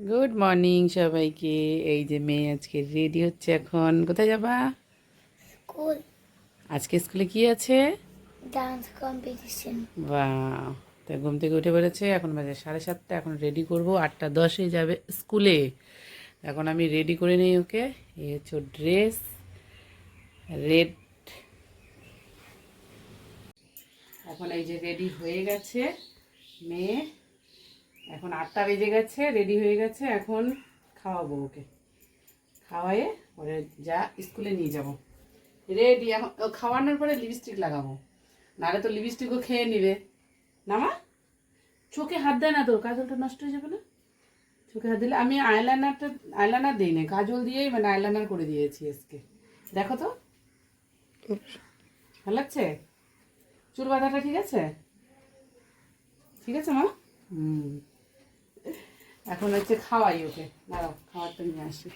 Good morning সবাইকে। এই যে মেয়ে আজকে রেডি হচ্ছে। এখন কোথায় যাবা? স্কুল। আজকে স্কুলে কি আছে? Dance competition. বাহ! তা ঘুম থেকে উঠে পড়েছে, এখন বাজে 7:30। এখন রেডি করব, 8:10-এ যাবে স্কুলে। এখন আমি রেডি করে নিই ওকে। এই হচ্ছে ড্রেস, রেড। এখন এই যে রেডি হয়ে গেছে মেয়ে। এখন 8টা বেজে গেছে, রেডি হয়ে গেছে। এখন খাওয়াবো ওকে, খাওয়ায়ে পরে যা স্কুলে নিয়ে যাব। রেডি। এখন খাওয়ানোর পরে লিপস্টিক লাগাবো, নাহলে তো লিপস্টিকও খেয়ে নিবে না। মা চোখে হাত দেয় না, তোর কাজলটা নষ্ট হয়ে যাবে না। চোখে হাত দিলে আমি আইলাইনার দিই না, কাজল দিয়েই মানে আইলাইনার করে দিয়েছি আজকে। দেখো তো ভালো লাগছে? চুল বাঁধাটা ঠিক আছে? ঠিক আছে মা। এখন হচ্ছে খাওয়াই ওকে, দাঁড়াও খাবারটা নিয়ে আসি।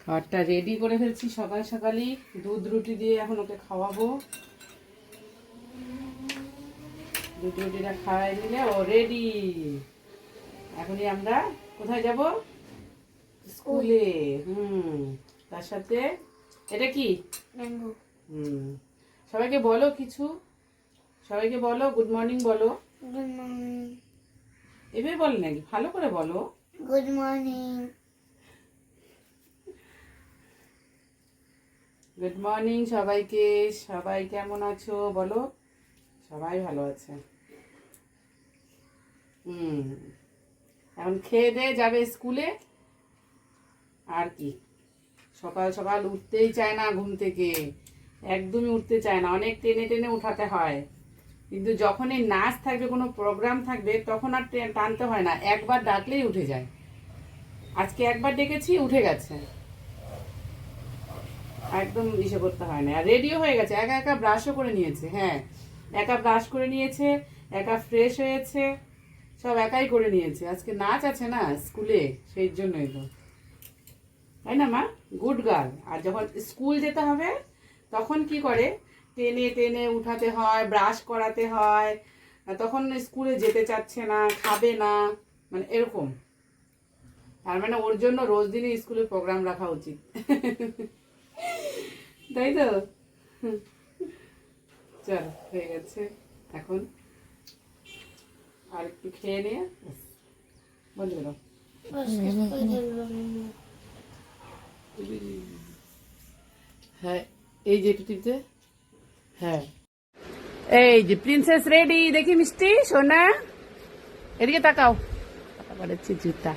খাবারটা রেডি করে ফেলছি সকাল সকালই, দুধ রুটি দিয়ে এখন ওকে খাওয়াবো। দুধ রুটিটা খাওয়াই দিলে ও রেডি। এখনই আমরা কোথায় যাব? স্কুলে। তার সাথে এটা কি? ম্যাঙ্গো। সবাইকে বলো কিছু, সবাইকে বলো গুড মর্নিং বলো। Good morning. এভাবে বলে নাকি? ভালো করে বলো। Good morning. গুড মর্নিং সবাইকে। সবাই কেমন আছো বলো? সবাই ভালো আছে। এখন খেয়ে দিয়ে যাবে স্কুলে। আর কি, সকাল সকাল উঠতেই চায় না ঘুম থেকে, একদমই উঠতে চায় না, অনেক টেনে টেনে উঠাতে হয়। কিন্তু যখনই নাচ থাকবে, কোনো প্রোগ্রাম থাকবে, তখন আর টানতে হয় না, একবার ডাকলেই উঠে যায়। আজকে একবার ডেকেছি, উঠে গেছে, একদম ইসে করতে হয় না। আর রেডিও হয়ে গেছে, একা একা ব্রাশও করে নিয়েছে। হ্যাঁ, একা ব্রাশ করে নিয়েছে, একা ফ্রেশ হয়েছে, সব একাই করে নিয়েছে। আজকে নাচ আছে না স্কুলে, সেই জন্যই তো, তাই না মা? Good girl. আর যখন স্কুল যেতে হবে তখন কি করে, টেনে টেনে উঠাতে হয়, ব্রাশ করাতে হয়, তখন স্কুলে যেতে চাচ্ছে না, খাবে না, মানে এরকম। তার মানে ওর জন্য রোজ দিনই স্কুলে প্রোগ্রাম রাখা উচিত। তাই তো? চল হয়ে গেছে। এখন আর একটু খেয়ে নিয়ে বন্ধ করো। হ্যাঁ, এই যে একটু টিপতে। হ্যাঁ, এই যে প্রিন্সেস রেডি। দেখি মিষ্টি সোনা, এদিকে তাকাও। পড়েছি জুতা,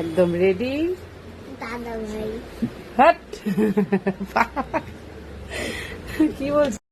একদম রেডি। দাদা ভাই। হ্যাট কি বলছিস?